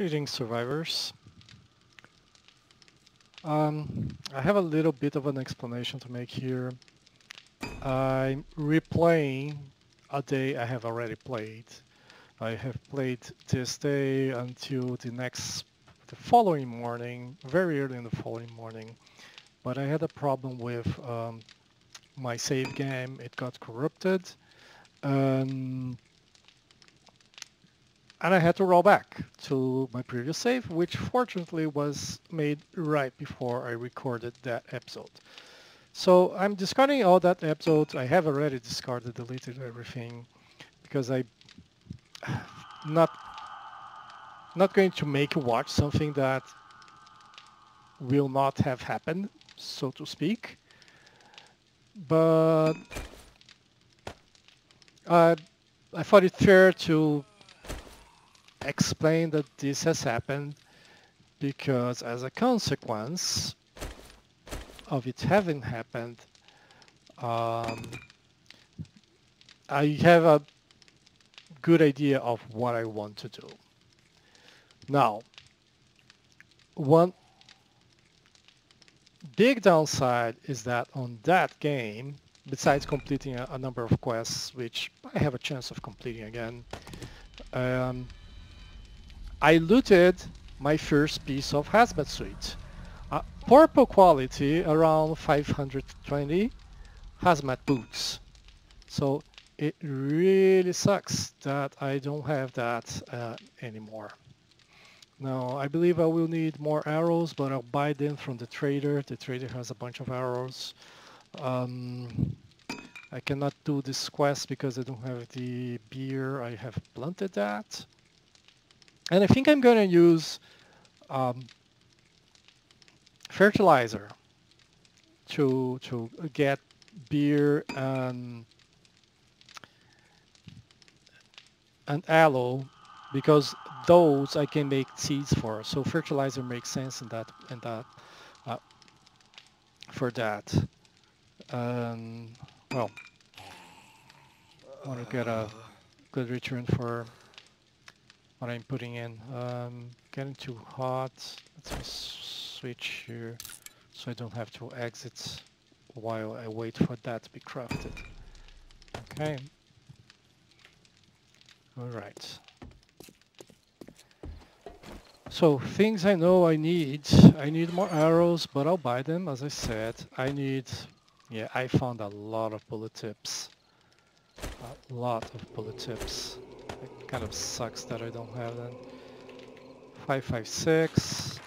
Greetings, survivors. I have a little bit of an explanation to make here. I'm replaying a day I have already played. I have played this day until the following morning, very early in the following morning. But I had a problem with my save game. It got corrupted. And I had to roll back to my previous save, which fortunately was made right before I recorded that episode. So I'm discarding all that episode. I have already discarded, deleted everything, because I'm not going to make you watch something that will not have happened, so to speak. But I thought it fair to explain that this has happened because as a consequence of it having happened, I have a good idea of what I want to do. Now, one big downside is that on that game, besides completing a number of quests, which I have a chance of completing again, I looted my first piece of hazmat suit. Purple quality, around 520 hazmat boots. So it really sucks that I don't have that anymore. Now, I believe I will need more arrows, but I'll buy them from the trader. The trader has a bunch of arrows. I cannot do this quest because I don't have the beer. I have planted that. And I think I'm going to use fertilizer to get beer and aloe, because those I can make seeds for. So fertilizer makes sense in that for that. Well, I want to get a good return for what I'm putting in. Getting too hot. Let's just switch here so I don't have to exit while I wait for that to be crafted. Okay. All right. So things I know I need more arrows, but I'll buy them. As I said, I found a lot of bullet tips. A lot of bullet tips. It kind of sucks that I don't have them. 556.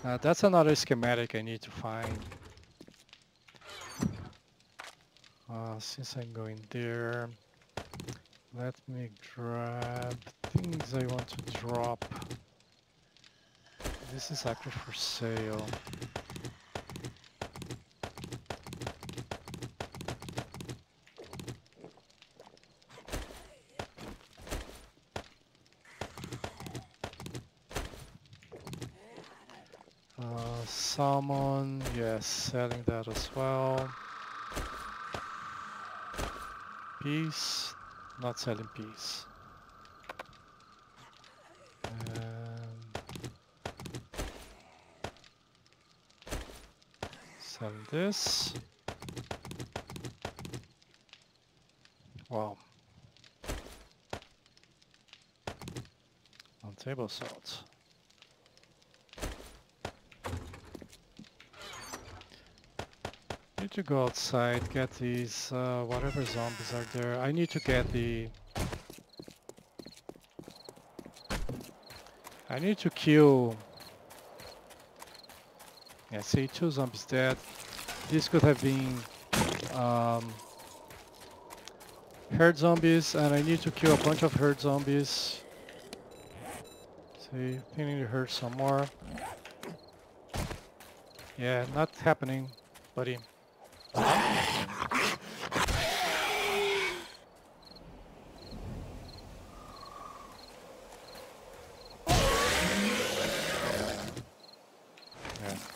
That's another schematic I need to find. Since I'm going there, let me grab things I want to drop. This is actually for sale. Salmon, yes, selling that as well. Peace, not selling peace. Selling this. Wow. On table salt. Need to go outside, get these whatever zombies are there. I need to get I need to kill. Yeah, see, 2 zombies dead. This could have been herd zombies, and I need to kill a bunch of herd zombies. See, I need to hurt some more. Yeah, not happening, buddy. Yeah,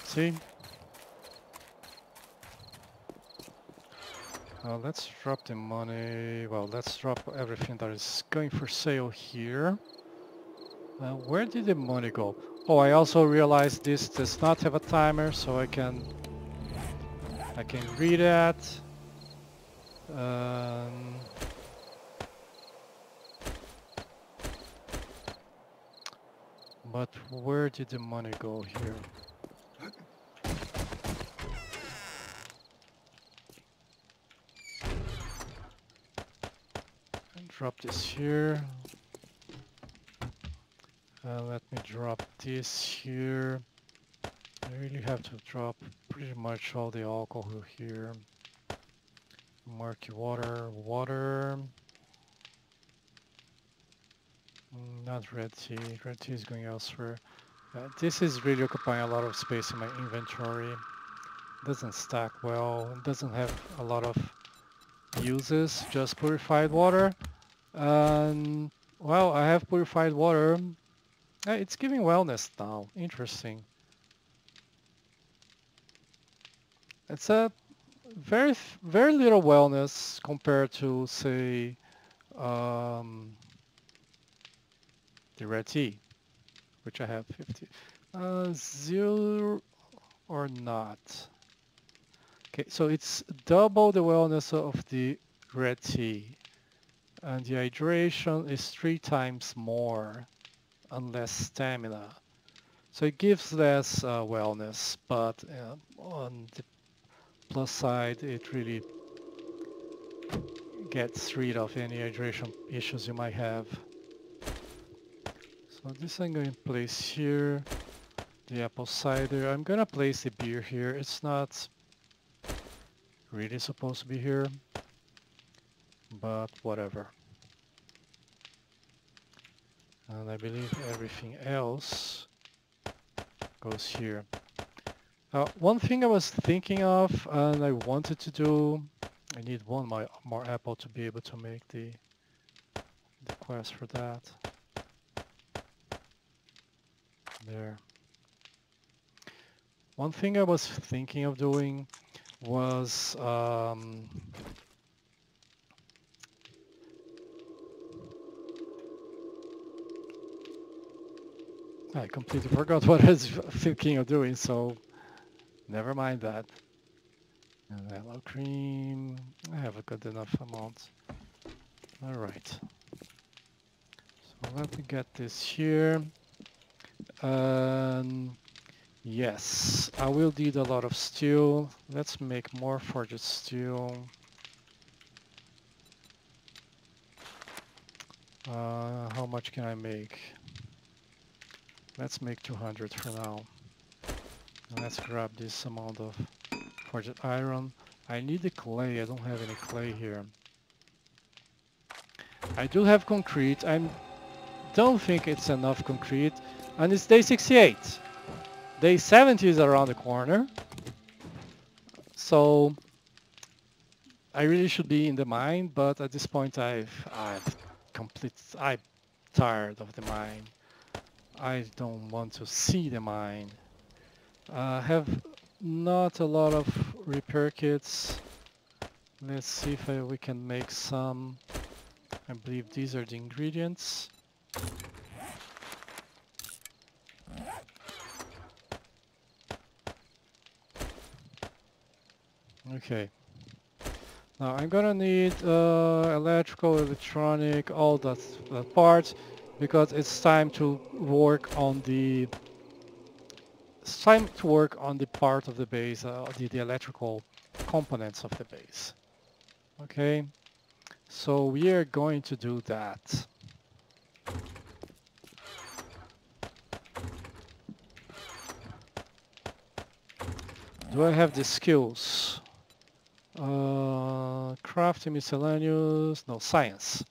see? Let's drop the money. Well, let's drop everything that is going for sale here. Where did the money go? Oh, I also realized this does not have a timer, so I can read that. Um, but where did the money go here? Drop this here. Let me drop this here. I really have to drop pretty much all the alcohol here. Murky water, water. Not red tea. Red tea is going elsewhere. This is really occupying a lot of space in my inventory. Doesn't stack well. It doesn't have a lot of uses. Just purified water. And well, I have purified water. It's giving wellness now. Interesting. It's a very little wellness compared to, say, the red tea, which I have 50. 0 or not. Okay, so it's double the wellness of the red tea. And the hydration is 3 times more and less stamina. So it gives less wellness, but on the plus side, it really gets rid of any hydration issues you might have. So this I'm going to place here, the apple cider. I'm going to place the beer here. It's not really supposed to be here, but whatever. And I believe everything else goes here. One thing I was thinking of and I wanted to do, I need one more apple to be able to make the quest for that. There. One thing I was thinking of doing was I completely forgot what I was thinking of doing, so never mind that. And yellow cream, I have a good enough amount. Alright. So let me get this here. Yes, I will need a lot of steel. Let's make more forged steel. How much can I make? Let's make 200 for now. And let's grab this amount of forged iron. I need the clay. I don't have any clay here. I do have concrete. I don't think it's enough concrete. And it's day 68. Day 70 is around the corner. So I really should be in the mine, but at this point I'm tired of the mine. I don't want to see the mine. I have not a lot of repair kits. Let's see if we can make some. I believe these are the ingredients. Okay. Now I'm gonna need electrical, electronic, all that parts, because it's time to work on the part of the base, the electrical components of the base. Okay, so we are going to do that. Do I have the skills? Crafting, miscellaneous, no, science.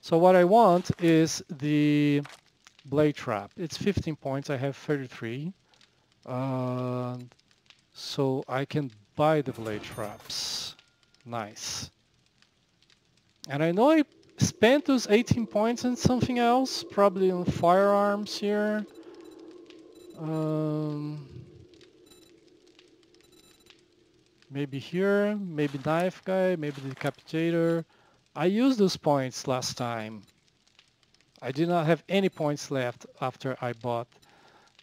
So what I want is the blade trap. It's 15 points, I have 33. So I can buy the blade traps. Nice. And I know I spent those 18 points on something else, probably on firearms here. Maybe here, maybe knife guy, maybe decapitator. I used those points last time. I did not have any points left after I bought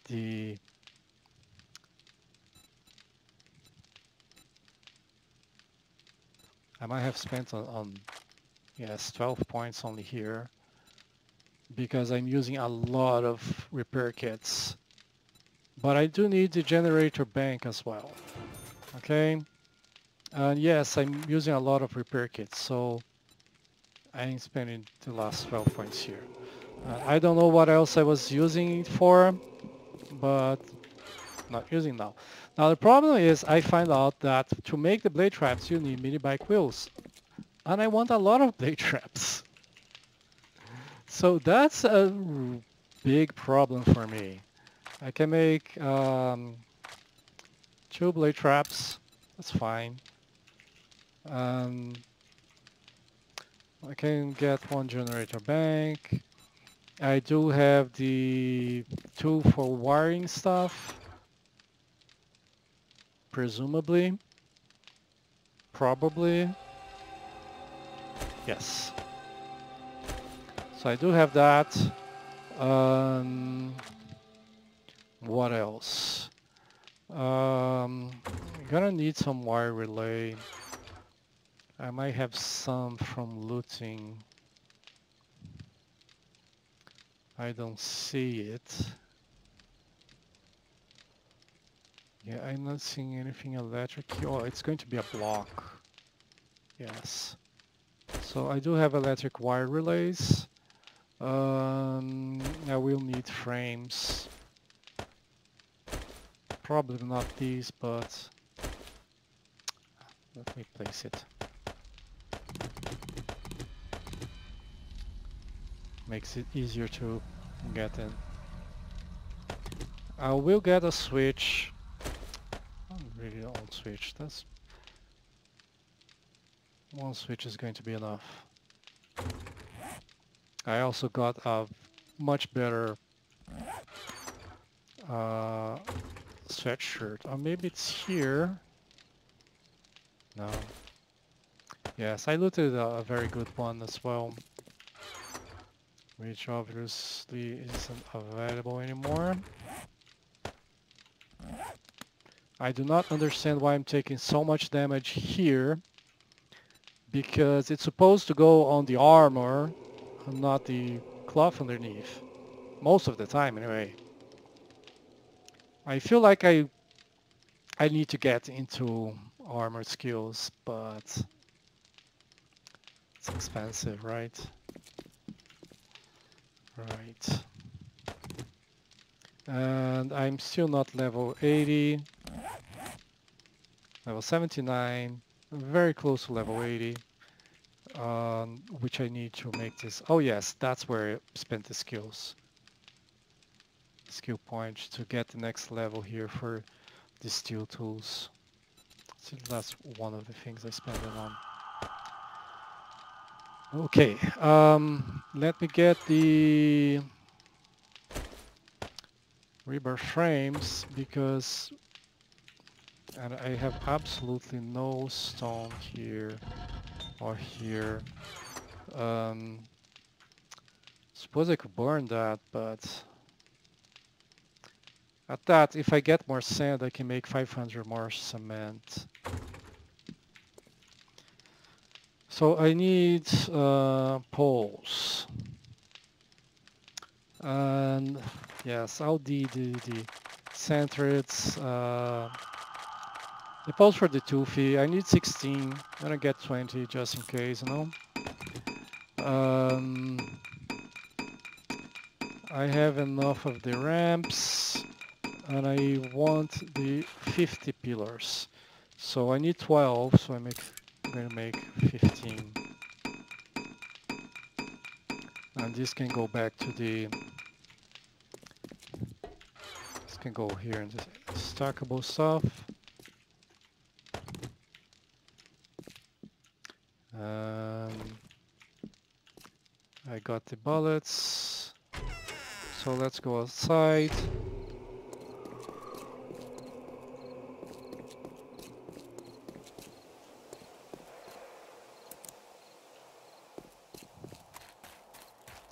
the... I might have spent on yes, 12 points only here because I'm using a lot of repair kits. But I do need the generator bank as well. Okay. And yes, I'm using a lot of repair kits, so I'm spending the last 12 points here. I don't know what else I was using it for, but not using now. Now the problem is I find out that to make the blade traps you need mini bike wheels. And I want a lot of blade traps. So that's a big problem for me. I can make 2 blade traps, that's fine. I can get 1 generator bank. I do have the 2 for wiring stuff. Presumably. Probably. Yes. So I do have that. What else? I'm gonna need some wire relay. I might have some from looting. I don't see it. Yeah, I'm not seeing anything electric. Oh, it's going to be a block. Yes. So I do have electric wire relays. I will need frames. Probably not these, but let me place it. Makes it easier to get in. I will get a switch. I really don't switch. That's 1 switch is going to be enough. I also got a much better sweatshirt. Or maybe it's here. No. Yes, I looted a very good one as well, which obviously isn't available anymore. I do not understand why I'm taking so much damage here, because it's supposed to go on the armor and not the cloth underneath. Most of the time anyway. I feel like I need to get into armor skills, but it's expensive, right? Right. And I'm still not level 80. Level 79. Very close to level 80. Which I need to make this. Oh yes, that's where I spent the skills. Skill points to get the next level here for the steel tools. So that's one of the things I spent it on. Okay, let me get the rebar frames because and I have absolutely no stone here or here. Suppose I could burn that, but at that, if I get more sand, I can make 500 more cement. So I need poles. And yes, I'll need the centrids. The poles for the toothy. I need 16. I'm gonna get 20 just in case, you know. I have enough of the ramps. And I want the 50 pillars. So I need 12, so I'm going to make 15. And this can go back to the... This can go here in the stackable stuff. I got the bullets. So let's go outside.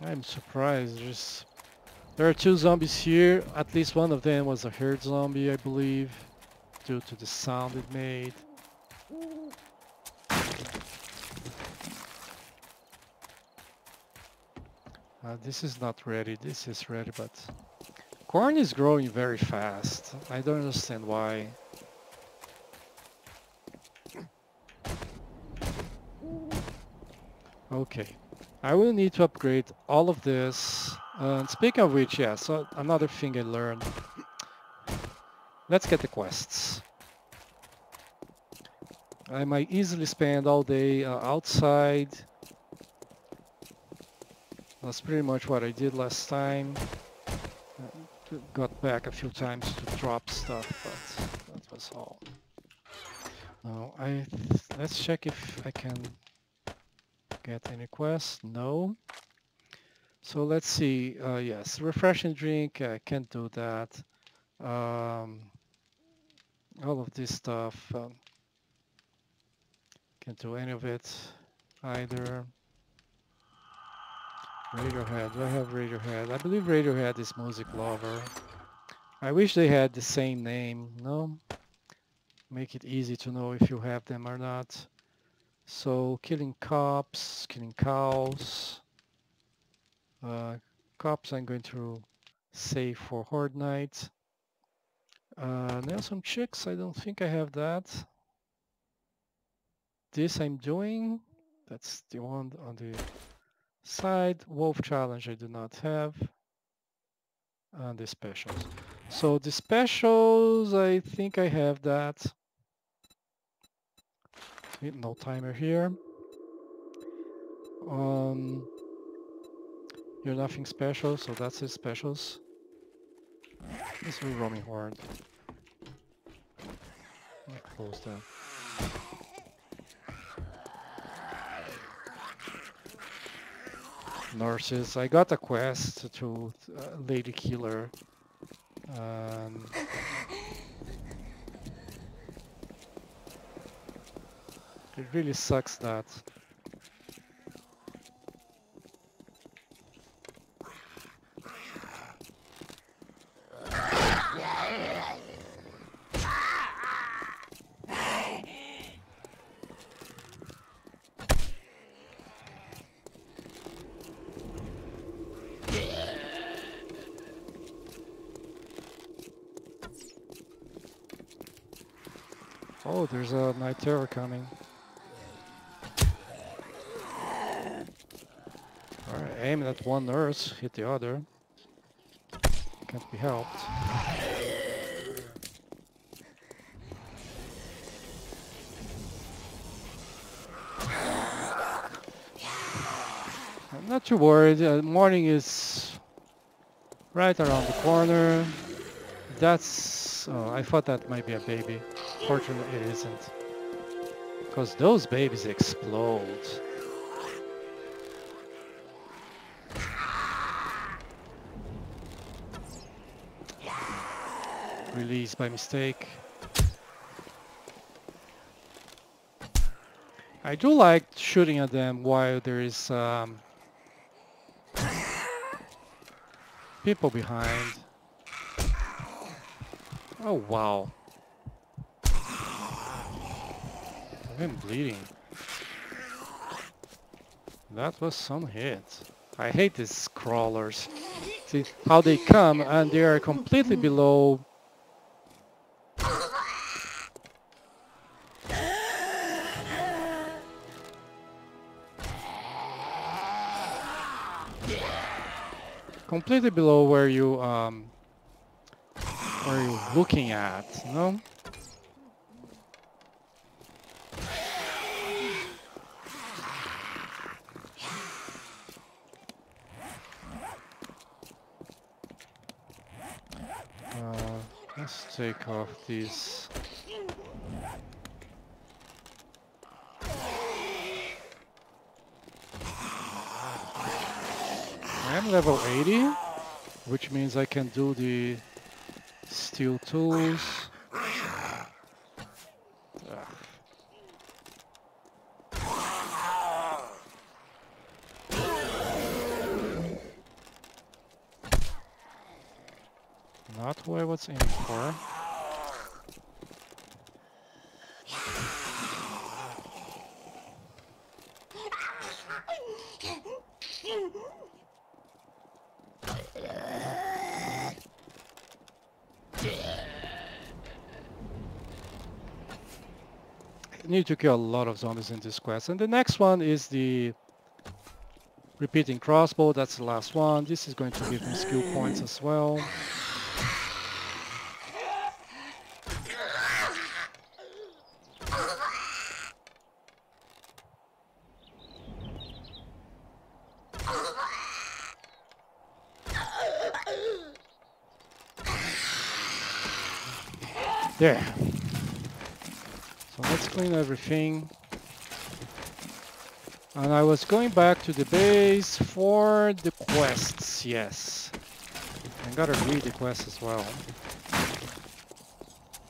I'm surprised. There are two zombies here. At least one of them was a herd zombie, I believe, due to the sound it made. This is not ready. This is ready, but corn is growing very fast. I don't understand why. Okay. I will need to upgrade all of this. Speaking of which, yeah, so another thing I learned. Let's get the quests. I might easily spend all day outside. That's pretty much what I did last time. Got back a few times to drop stuff, but that was all. Now, let's check if I can get any quests. No. So let's see. Yes, refreshing drink. I can't do that. All of this stuff. Can't do any of it either. Radiohead. Do I have Radiohead? I believe Radiohead is Music Lover. I wish they had the same name. No? Make it easy to know if you have them or not. So killing cops, killing cows. Cops I'm going to save for Horde Night. Now some chicks, I don't think I have that. This I'm doing. That's the one on the side. Wolf Challenge I do not have. And the specials. So the specials, I think I have that. No timer here. You're nothing special, so that's his specials. This is roaming horde. Let me close that. Nurses. I got a quest to Lady Killer. It really sucks that. Oh, there's a night terror coming. Alright, aim at one nurse, hit the other. Can't be helped. I'm not too worried. Morning is right around the corner. That's... oh, I thought that might be a baby. Fortunately, it isn't. Because those babies explode. Released by mistake. I do like shooting at them while there is people behind. Oh wow. I'm bleeding. That was some hit. I hate these crawlers. See how they come and they are completely below. Completely below where you're looking at, you know? Let's take off these. I'm level 80, which means I can do the steel tools. not who I was aiming for. I need to kill a lot of zombies in this quest. And the next one is the repeating crossbow. That's the last one. This is going to give me skill points as well. There. So let's clean everything. And I was going back to the base for the quests, yes. I gotta read the quest as well.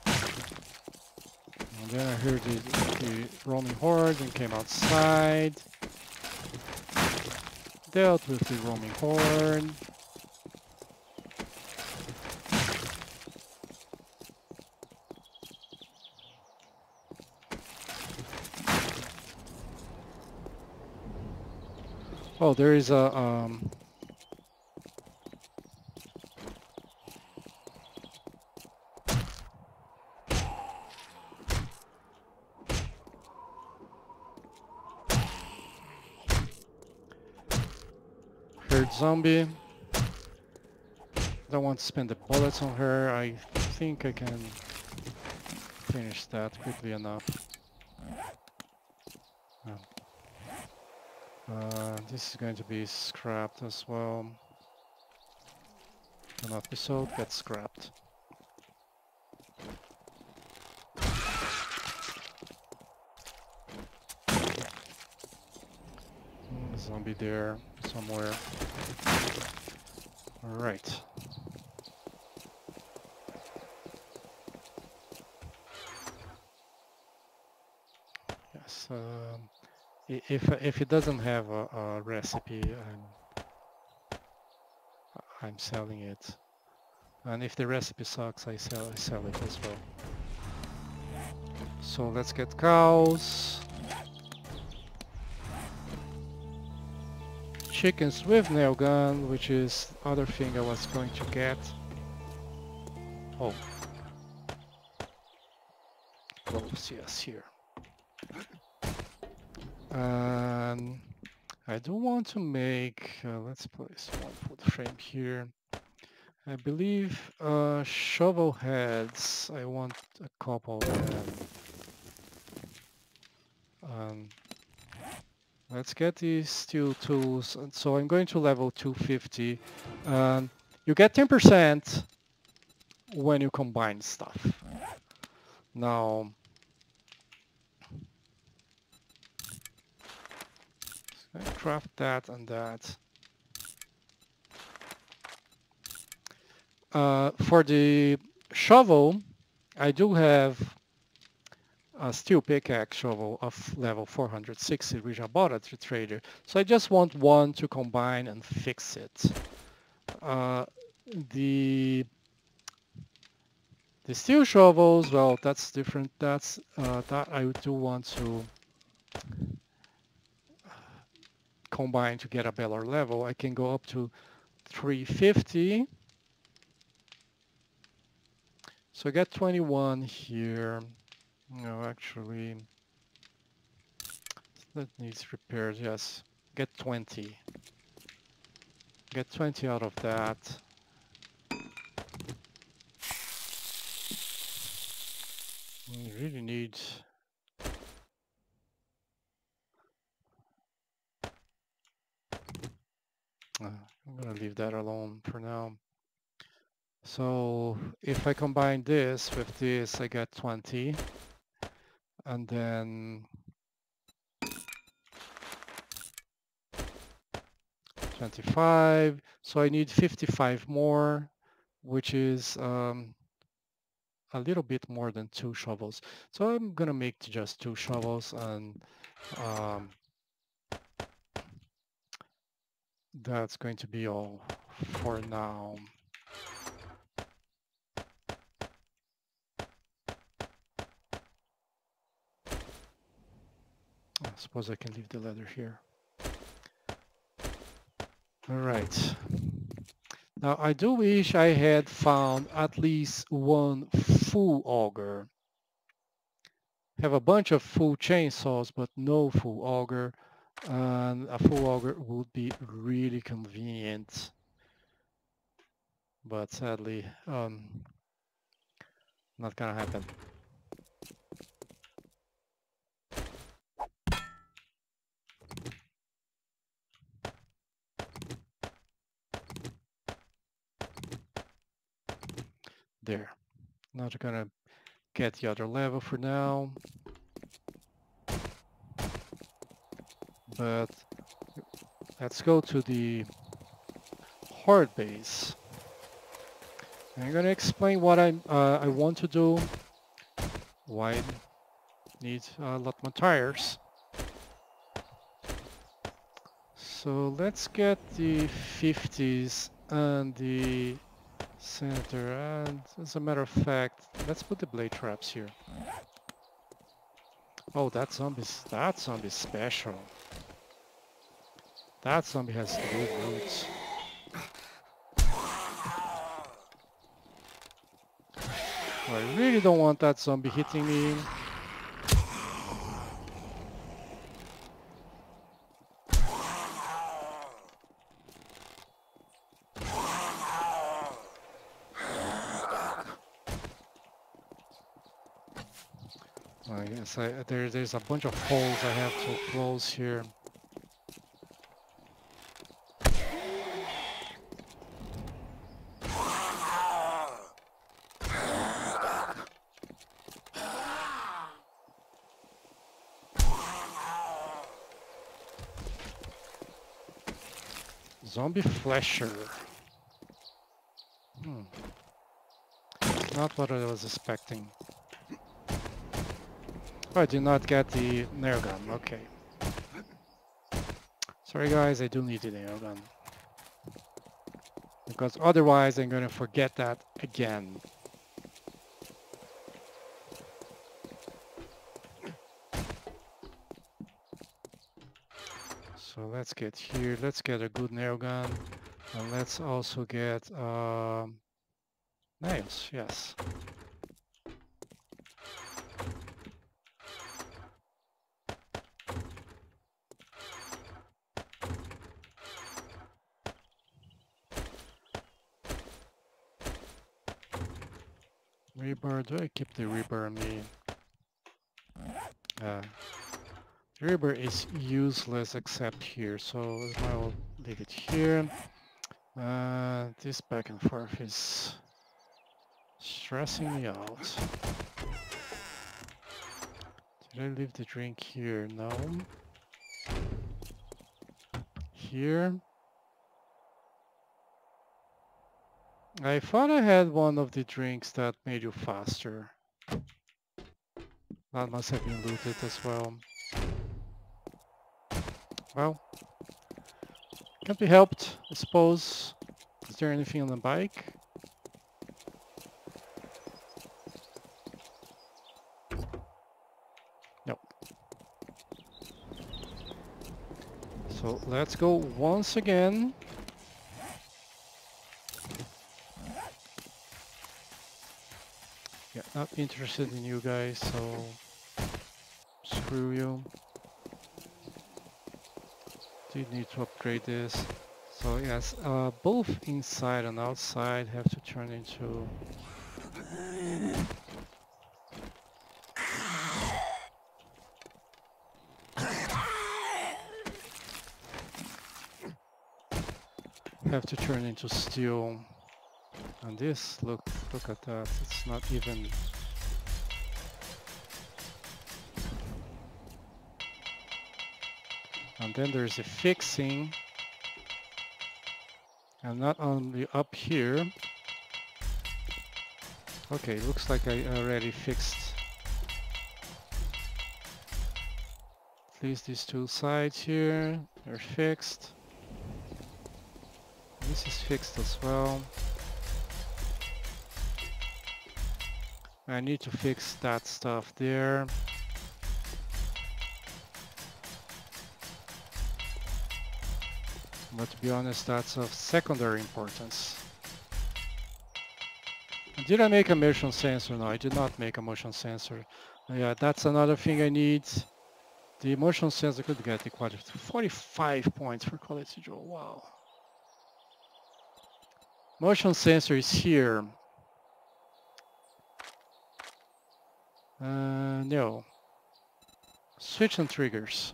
And then I heard the roaming horde and came outside. Dealt with the roaming horde. Oh, there is a herd zombie. Don't want to spend the bullets on her. I think I can finish that quickly enough. This is going to be scrapped as well. An episode gets scrapped. Zombie there somewhere. All right. Yes. If it doesn't have a recipe, I'm selling it. And if the recipe sucks, I sell it as well. So let's get cows. Chickens with nail gun, which is other thing I was going to get. Oh. Close, yes, here. And I do want to make, let's place one foot frame here. I believe shovel heads, I want a couple of them. Let's get these steel tools. And so I'm going to level 250. You get 10% when you combine stuff. Now, I craft that and that. For the shovel, I do have a steel pickaxe shovel of level 460, which I bought at the trader. So I just want one to combine and fix it. The steel shovels, well, that's different. That's that I do want to combine to get a better level. I can go up to 350. So I get 21 here. No, actually, that needs repairs. Yes, get 20. Get 20 out of that. You really need. I'm gonna leave that alone for now. So if I combine this with this, I get 20. And then 25. So I need 55 more, which is a little bit more than 2 shovels. So I'm gonna make just 2 shovels, and that's going to be all for now. suppose I can leave the ladder here. Alright. Now I do wish I had found at least one full auger. Have a bunch of full chainsaws, but no full auger. And a full auger would be really convenient. But sadly, not gonna happen. There. Not gonna get the other level for now. But let's go to the horde base. I'm gonna explain what I want to do. Why I need a lot more tires. So let's get the 50s and the center, and as a matter of fact, let's put the blade traps here. Oh, that zombie's special. That zombie has good roots. I really don't want that zombie hitting me. I guess there's a bunch of holes I have to close here. Zombie flesher. Not what I was expecting. Oh, I did not get the nail gun. Okay. Sorry guys, I do need the nail gun. Because otherwise I'm gonna forget that again. So let's get here, let's get a good nail gun. And let's also get nails, yes. Rebar, do I keep the rebar on me? The rebar is useless except here, so I'll leave it here. This back and forth is stressing me out. Did I leave the drink here? No. Here. I thought I had one of the drinks that made you faster. That must have been looted as well. Well, can't be helped, I suppose. Is there anything on the bike? Nope. So let's go once again. Yeah, not interested in you guys, so screw you. Do need to upgrade this. So yes, both inside and outside have to turn into steel. And this, look at that, it's not even. And then there's a fixing, and not only up here. Okay, looks like I already fixed at least these two sides here. They're fixed. This is fixed as well. I need to fix that stuff there. But to be honest, that's of secondary importance. Did I make a motion sensor? No, I did not make a motion sensor. Yeah, that's another thing I need. The motion sensor could get the quality 45 points for quality draw. Wow. Motion sensor is here. No. Switch and triggers.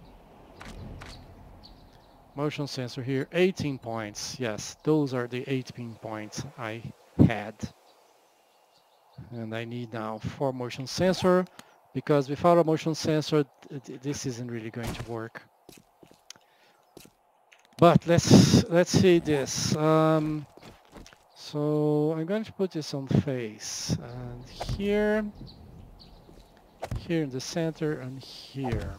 Motion sensor here, 18 points. Yes, those are the 18 points I had. And I need now 4 motion sensor, because without a motion sensor, this isn't really going to work. But let's see this. So I'm going to put this on face, and here in the center, and here.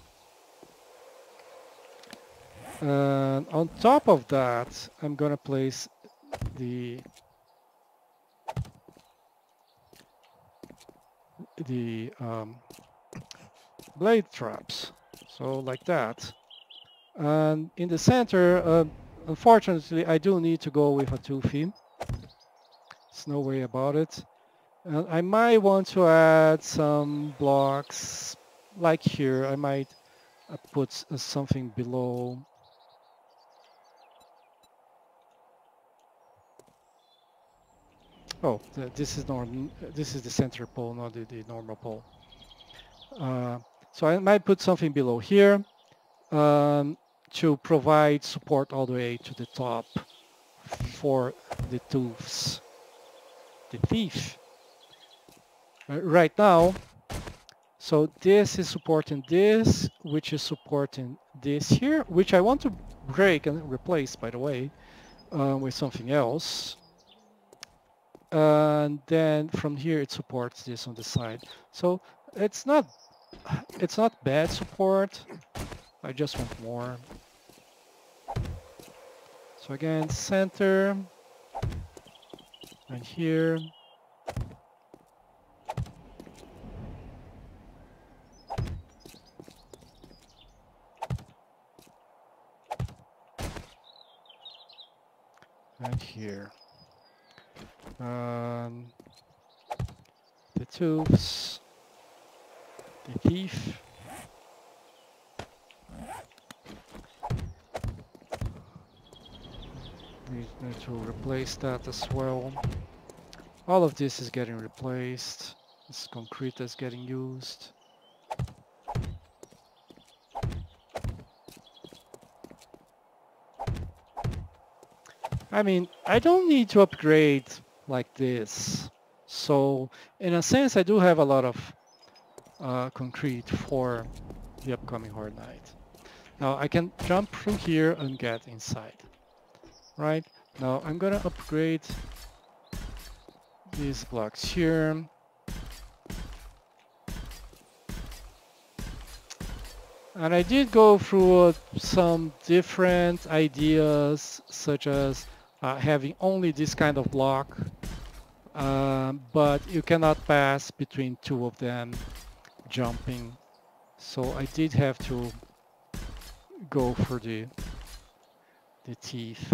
And on top of that, I'm gonna place the blade traps, so like that. And in the center, unfortunately, I do need to go with a 2-theme. There's no way about it. And I might want to add some blocks, like here. I might put something below. Oh, this is the center pole, not the normal pole. So I might put something below here to provide support all the way to the top for the tooths, the teeth. Right now, so this is supporting this, which is supporting this here, which I want to break and replace, by the way, with something else. And then from here it supports this on the side. So it's not bad support. I just want more. So again, center, and here. And here. The tooths, the teeth. We need to replace that as well. All of this is getting replaced. This concrete is getting used. I mean, I don't need to upgrade like this. So in a sense, I do have a lot of concrete for the upcoming Horde Night. Now I can jump through here and get inside. Right? Now I'm gonna upgrade these blocks here. And I did go through some different ideas, such as having only this kind of block, but you cannot pass between 2 of them jumping. So I did have to go for the teeth,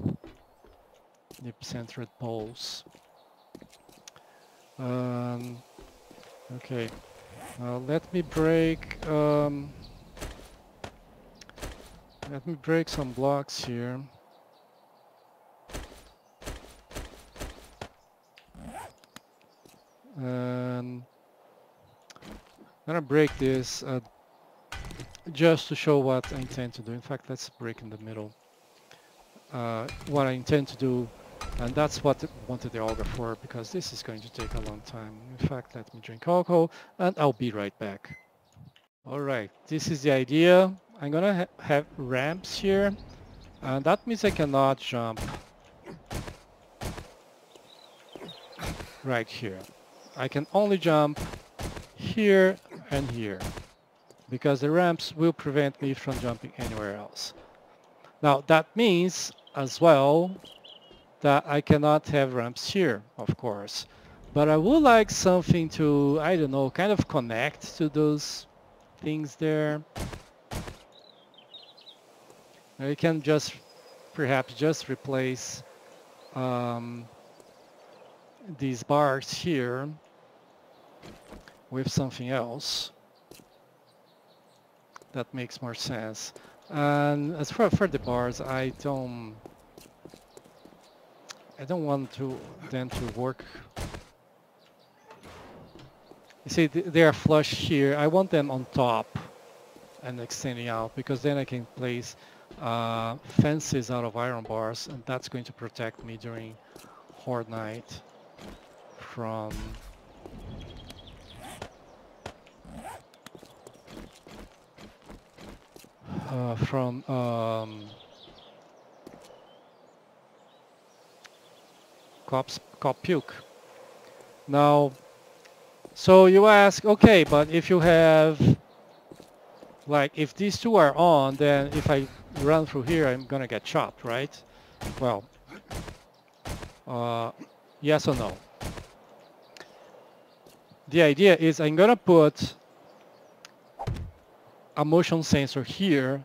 the centered poles. Okay, let me break some blocks here. And I'm gonna break this just to show what I intend to do. In fact, let's break in the middle. What I intend to do, and that's what I wanted the auger for, because this is going to take a long time. In fact, let me drink alcohol, and I'll be right back. Alright, this is the idea. I'm gonna have ramps here, and that means I cannot jump right here. I can only jump here and here, because the ramps will prevent me from jumping anywhere else. Now that means as well that I cannot have ramps here, of course, but I would like something to, I don't know, kind of connect to those things there. You can just perhaps just replace these bars here with something else. That makes more sense. And as for the bars, I don't want them to work. You see, they are flush here. I want them on top and extending out, because then I can place fences out of iron bars, and that's going to protect me during Horde night from cop puke. Now, so you ask, okay, but if you have, like, if these two are on, then if I run through here, I'm gonna get chopped, right? Well, yes or no? The idea is I'm gonna put a motion sensor here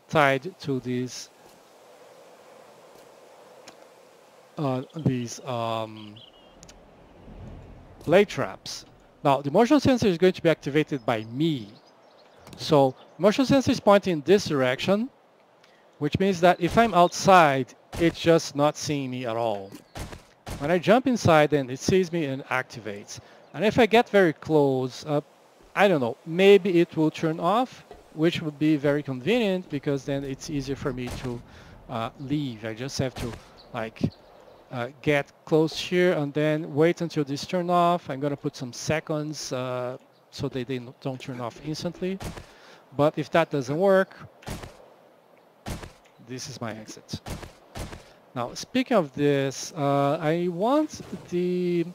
tied to these blade traps. Now the motion sensor is going to be activated by me. So motion sensor is pointing in this direction, which means that if I'm outside, it's just not seeing me at all. When I jump inside, then it sees me and activates. And if I get very close, I don't know, maybe it will turn off, which would be very convenient, because then it's easier for me to leave. I just have to get close here and then wait until this turn off. I'm gonna put some seconds so they don't turn off instantly. But if that doesn't work, this is my exit. Now, speaking of this, I want the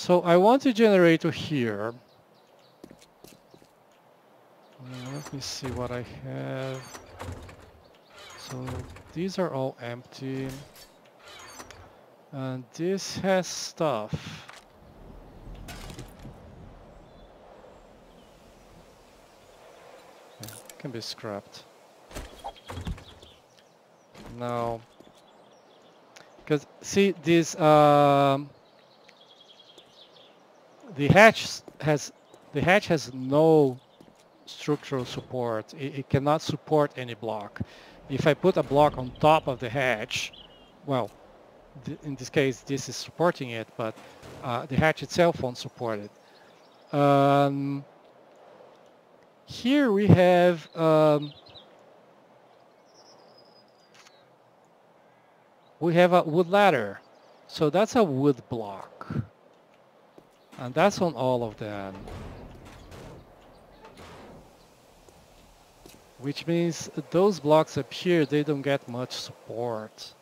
I want a generator here. Let me see what I have. So these are all empty. And this has stuff. Yeah, can be scrapped. Now, because see this, the hatch has no structural support. It cannot support any block. If I put a block on top of the hatch, well, in this case this is supporting it, but the hatch itself won't support it. Here we have a wood ladder, so that's a wood block, and that's on all of them. Which means those blocks up here, they don't get much support.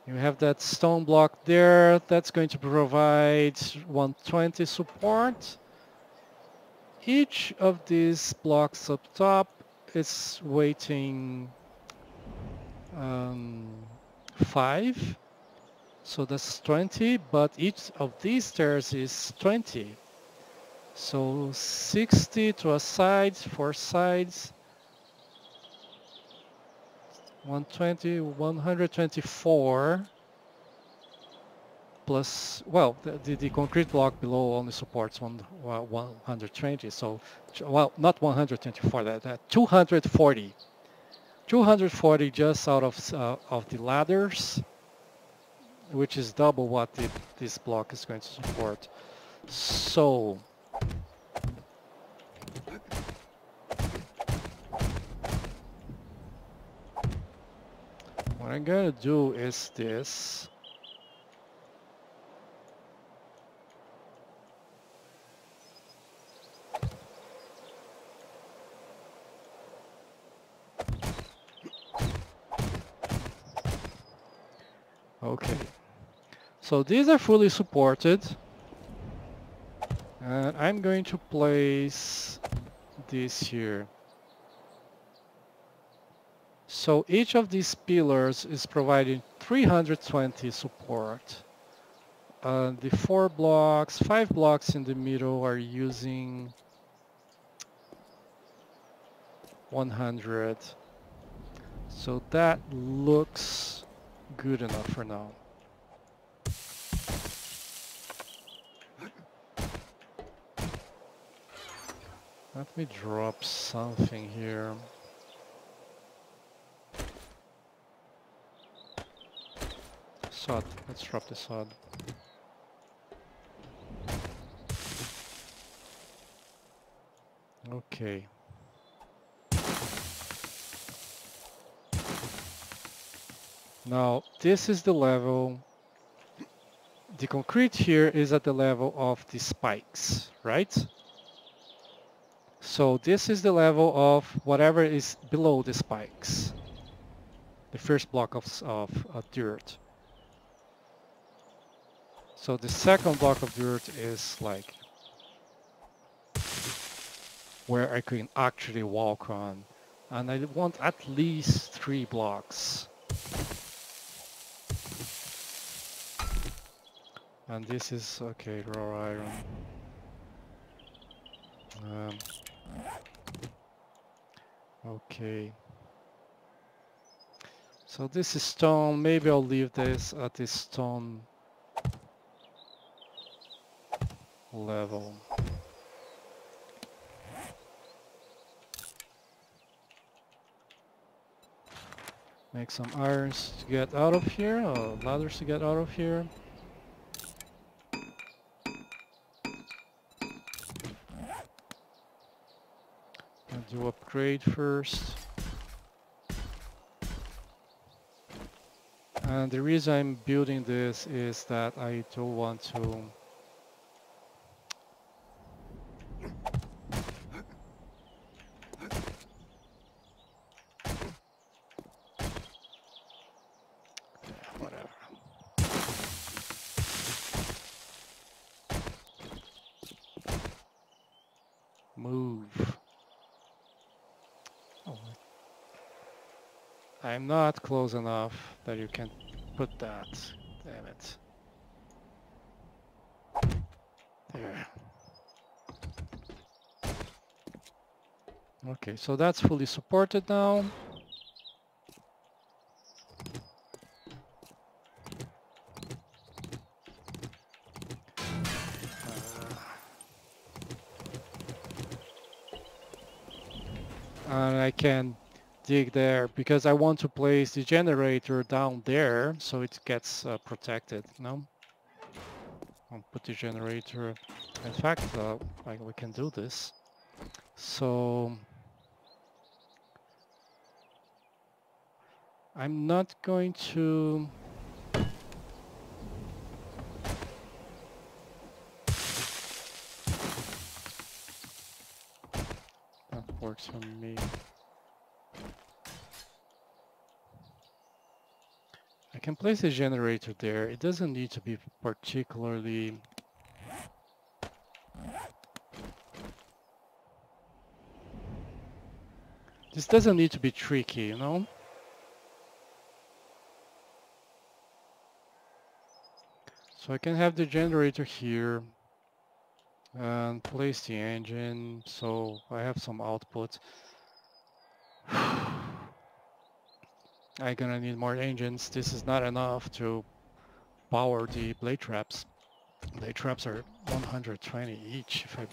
You have that stone block there, that's going to provide 120 support. Each of these blocks up top is weighting 5, so that's 20, but each of these stairs is 20. So 60 to a side, 4 sides, 120, 124, plus, well, the concrete block below only supports 120, so, well, not 124, that 240. 240 just out of the ladders, which is double what this block is going to support. So, what I'm going to do is this. Okay, so these are fully supported, and I'm going to place this here. So each of these pillars is providing 320 support. The 5 blocks in the middle are using 100. So that looks good enough for now. Let me drop something here. Sod. Let's drop the sod. Okay. Now, this is the level. The concrete here is at the level of the spikes, right? So this is the level of whatever is below the spikes. The first block of dirt. So the second block of dirt is like where I can actually walk on. And I want at least 3 blocks. And this is, okay, raw iron. Okay. So this is stone. Maybe I'll leave this at this stone level. Make some irons to get out of here, or ladders to get out of here. I'll do upgrade first. And the reason I'm building this is that I don't want to whatever. Move. Oh, I'm not close enough that you can put that. Damn it. There. Okay, so that's fully supported now. And I can dig there because I want to place the generator down there so it gets protected, no? I'll put the generator. In fact, we can do this. So I'm not going to that works for me. I can place a generator there. It doesn't need to be particularly this doesn't need to be tricky, you know? So I can have the generator here and place the engine so I have some output. I'm gonna need more engines. This is not enough to power the blade traps. Blade traps are 120 each, if I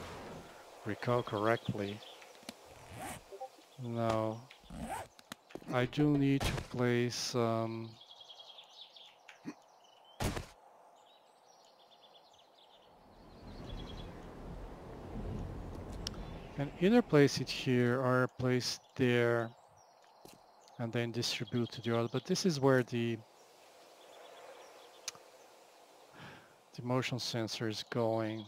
recall correctly. Now, I do need to place can either place it here or place there and then distribute to the other, but this is where the motion sensor is going.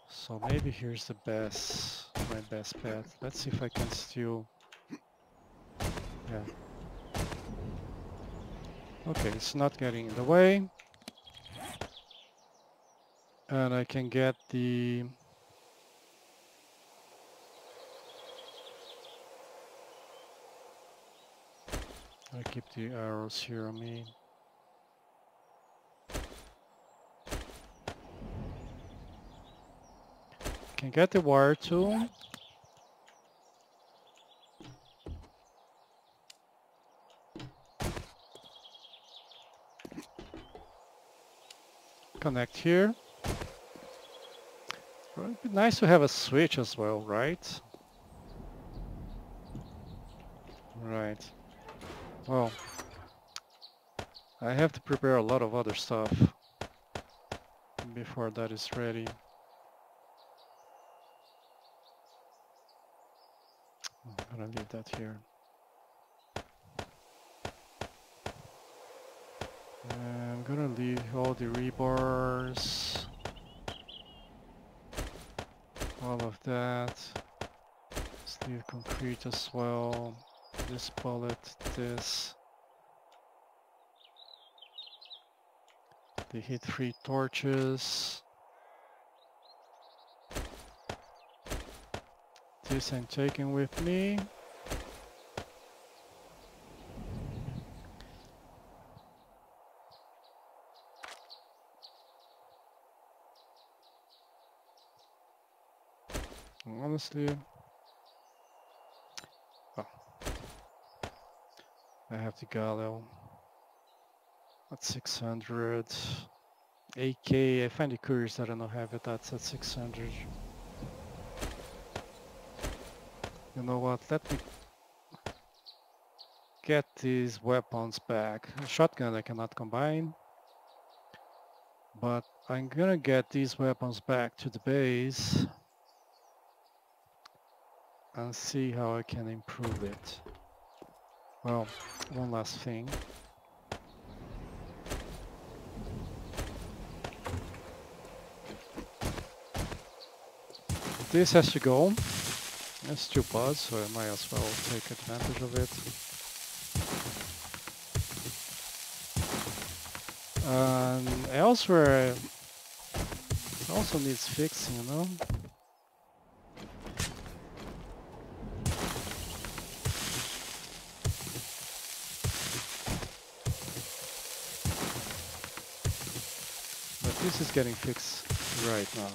So maybe here's the my best bet. Let's see if I can still, yeah. Okay, it's not getting in the way. And I can get the I keep the arrows here on me. Can get the wire tool. connect here. It'd be nice to have a switch as well, right? Right. Well, I have to prepare a lot of other stuff before that is ready. I'm gonna leave that here. I'm gonna leave all the rebars, all of that. Let's leave concrete as well. This bullet, this. The heat-free torches. This I'm taking with me. Honestly, oh, I have the Galil at 600. AK, I find it curious that I don't have it, that's at 600. You know what, let me get these weapons back. A shotgun I cannot combine, but I'm gonna get these weapons back to the base and see how I can improve it. Well, one last thing. This has to go. It's 2 pods, so I might as well take advantage of it. And elsewhere also needs fixing, you know? But this is getting fixed right now.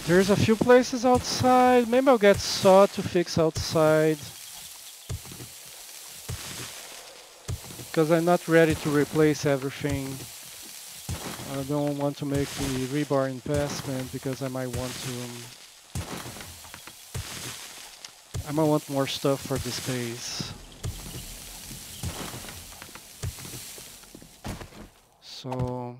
There's a few places outside. Maybe I'll get saw to fix outside. Because I'm not ready to replace everything. I don't want to make the rebar investment because I might want more stuff for the space. So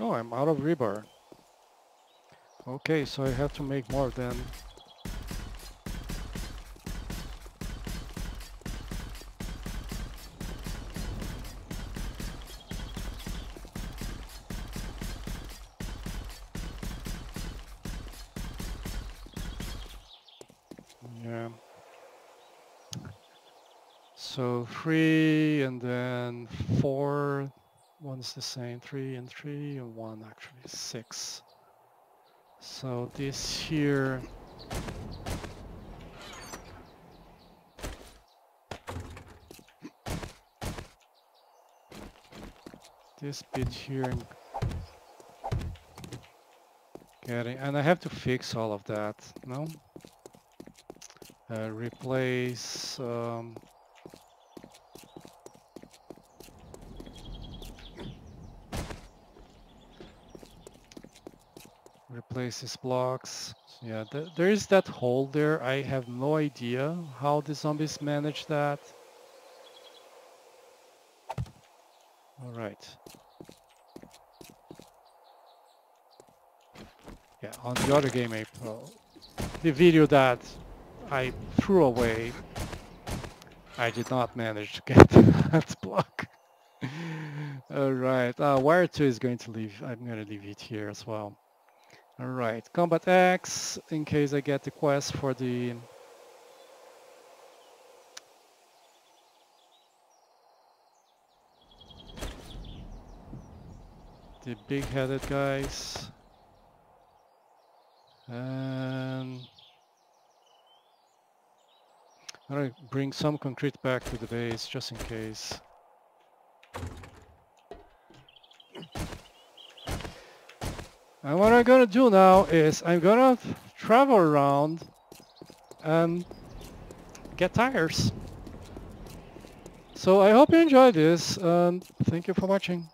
oh, I'm out of rebar. Okay, so I have to make more then. Yeah. So 3 and then 4. One's the same. 3 and 3 and 1 actually 6. So this here. This bit here. And I have to fix all of that, no? Replace replace these blocks. Yeah, there is that hole there. I have no idea how the zombies manage that. All right. Yeah, on the other game, the video that I threw away, I did not manage to get that block. All right, wire 2 is going to leave. I'm going to leave it here as well. Alright, combat axe, in case I get the quest for the big-headed guys. And I'm gonna bring some concrete back to the base just in case. And what I'm gonna do now is I'm gonna travel around and get tires. So I hope you enjoyed this and thank you for watching.